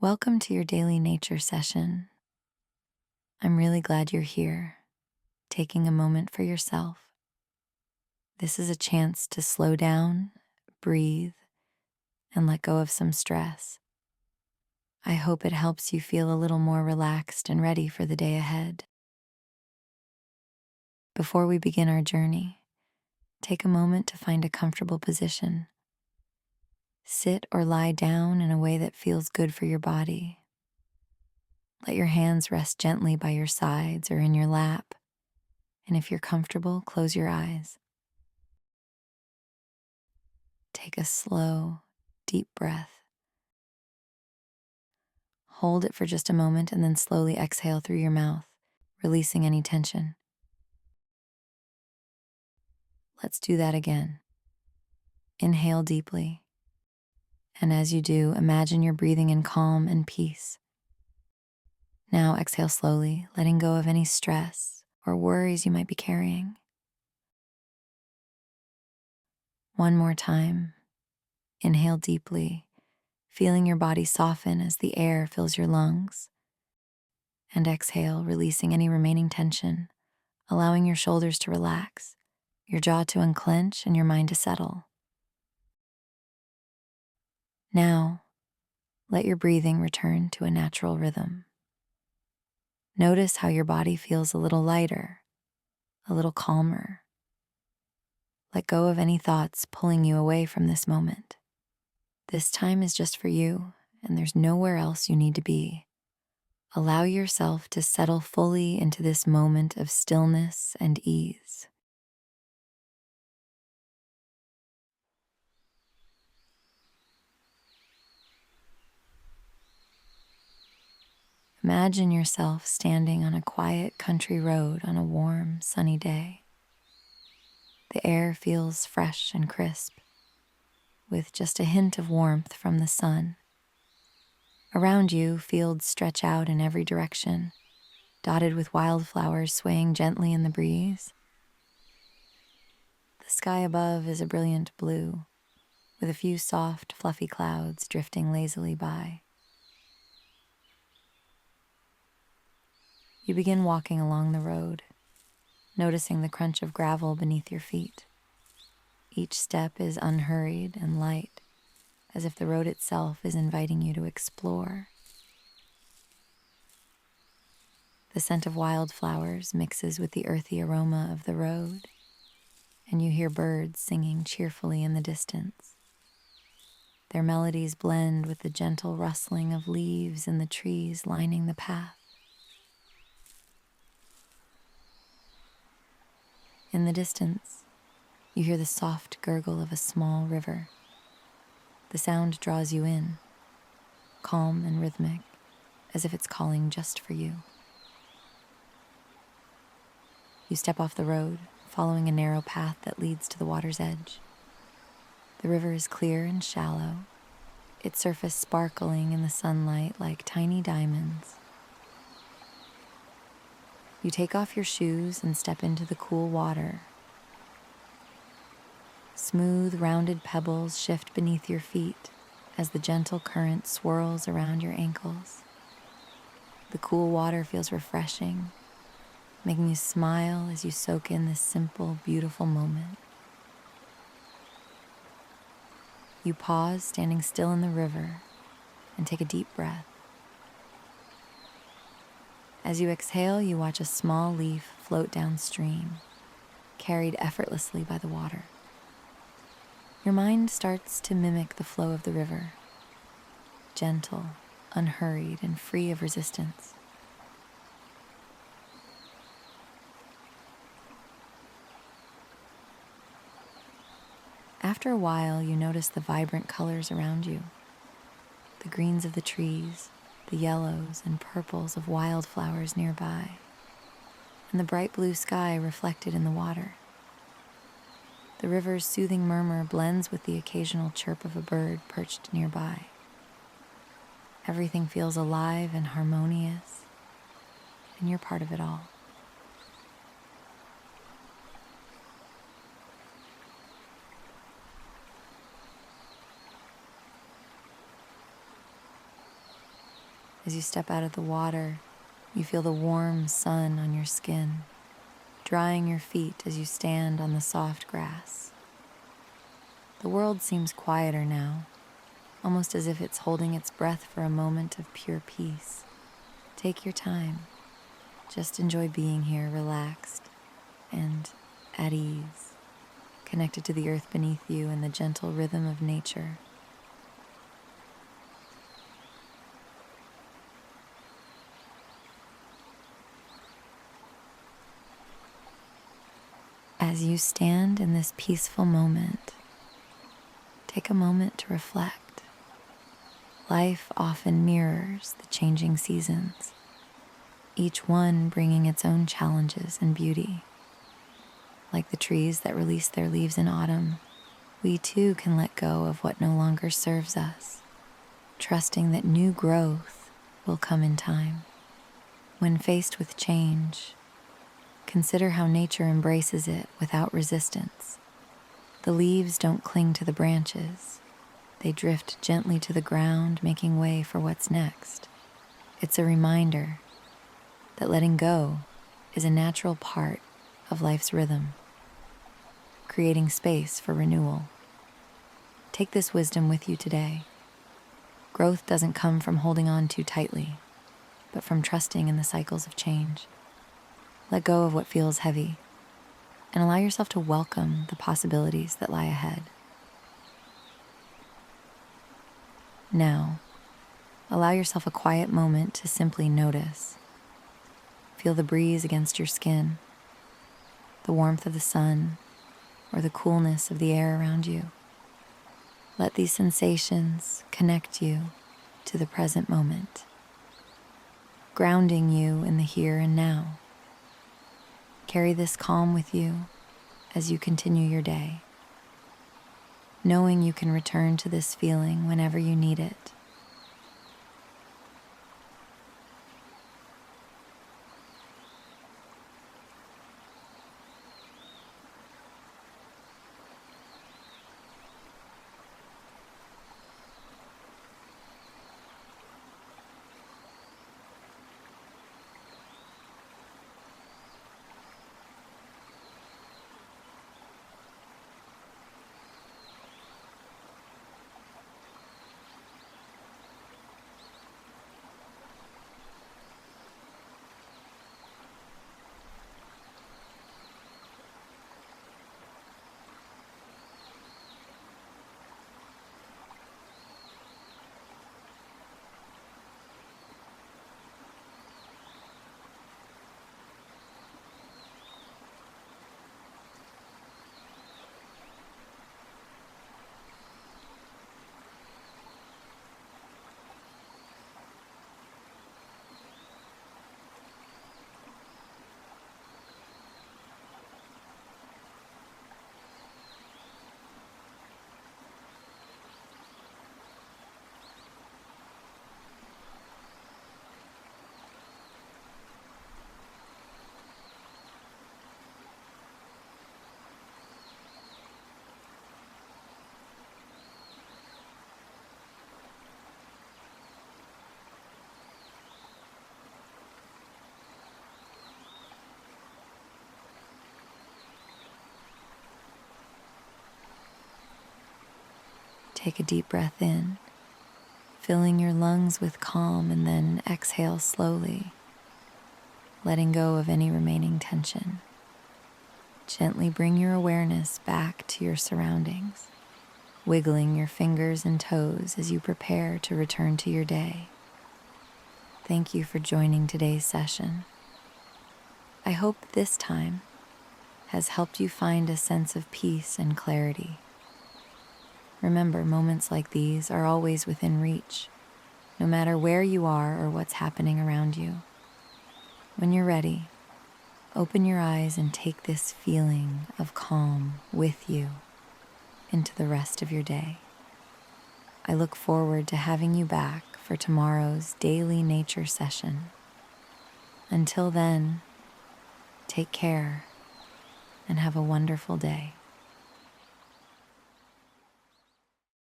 Welcome to your daily nature session. I'm really glad you're here, taking a moment for yourself. This is a chance to slow down, breathe, and let go of some stress. I hope it helps you feel a little more relaxed and ready for the day ahead. Before we begin our journey, take a moment to find a comfortable position. Sit or lie down in a way that feels good for your body. Let your hands rest gently by your sides or in your lap, and if you're comfortable, close your eyes. Take a slow, deep breath. Hold it for just a moment and then slowly exhale through your mouth, releasing any tension. Let's do that again. Inhale deeply, and as you do, imagine you're breathing in calm and peace. Now exhale slowly, letting go of any stress or worries you might be carrying. One more time. Inhale deeply, feeling your body soften as the air fills your lungs. And exhale, releasing any remaining tension, allowing your shoulders to relax, your jaw to unclench, and your mind to settle. Now, let your breathing return to a natural rhythm. Notice how your body feels a little lighter, a little calmer. Let go of any thoughts pulling you away from this moment. This time is just for you, and there's nowhere else you need to be. Allow yourself to settle fully into this moment of stillness and ease. Imagine yourself standing on a quiet country road on a warm, sunny day. The air feels fresh and crisp, with just a hint of warmth from the sun. Around you, fields stretch out in every direction, dotted with wildflowers swaying gently in the breeze. The sky above is a brilliant blue, with a few soft, fluffy clouds drifting lazily by. You begin walking along the road, noticing the crunch of gravel beneath your feet. Each step is unhurried and light, as if the road itself is inviting you to explore. The scent of wildflowers mixes with the earthy aroma of the road, and you hear birds singing cheerfully in the distance. Their melodies blend with the gentle rustling of leaves in the trees lining the path. In the distance, you hear the soft gurgle of a small river. The sound draws you in, calm and rhythmic, as if it's calling just for you. You step off the road, following a narrow path that leads to the water's edge. The river is clear and shallow, its surface sparkling in the sunlight like tiny diamonds. You take off your shoes and step into the cool water. Smooth, rounded pebbles shift beneath your feet as the gentle current swirls around your ankles. The cool water feels refreshing, making you smile as you soak in this simple, beautiful moment. You pause, standing still in the river, and take a deep breath. As you exhale, you watch a small leaf float downstream, carried effortlessly by the water. Your mind starts to mimic the flow of the river, gentle, unhurried, and free of resistance. After a while, you notice the vibrant colors around you, the greens of the trees, the yellows and purples of wildflowers nearby, and the bright blue sky reflected in the water. The river's soothing murmur blends with the occasional chirp of a bird perched nearby. Everything feels alive and harmonious, and you're part of it all. As you step out of the water, you feel the warm sun on your skin, drying your feet as you stand on the soft grass. The world seems quieter now, almost as if it's holding its breath for a moment of pure peace. Take your time. Just enjoy being here, relaxed and at ease, connected to the earth beneath you and the gentle rhythm of nature. As you stand in this peaceful moment, take a moment to reflect. Life often mirrors the changing seasons, each one bringing its own challenges and beauty. Like the trees that release their leaves in autumn, we too can let go of what no longer serves us, trusting that new growth will come in time. When faced with change, consider how nature embraces it without resistance. The leaves don't cling to the branches. They drift gently to the ground, making way for what's next. It's a reminder that letting go is a natural part of life's rhythm, creating space for renewal. Take this wisdom with you today. Growth doesn't come from holding on too tightly, but from trusting in the cycles of change. Let go of what feels heavy and allow yourself to welcome the possibilities that lie ahead. Now, allow yourself a quiet moment to simply notice. Feel the breeze against your skin, the warmth of the sun, or the coolness of the air around you. Let these sensations connect you to the present moment, grounding you in the here and now. Carry this calm with you as you continue your day, knowing you can return to this feeling whenever you need it. Take a deep breath in, filling your lungs with calm, and then exhale slowly, letting go of any remaining tension. Gently bring your awareness back to your surroundings, wiggling your fingers and toes as you prepare to return to your day. Thank you for joining today's session. I hope this time has helped you find a sense of peace and clarity. Remember, moments like these are always within reach, no matter where you are or what's happening around you. When you're ready, open your eyes and take this feeling of calm with you into the rest of your day. I look forward to having you back for tomorrow's daily nature session. Until then, take care and have a wonderful day.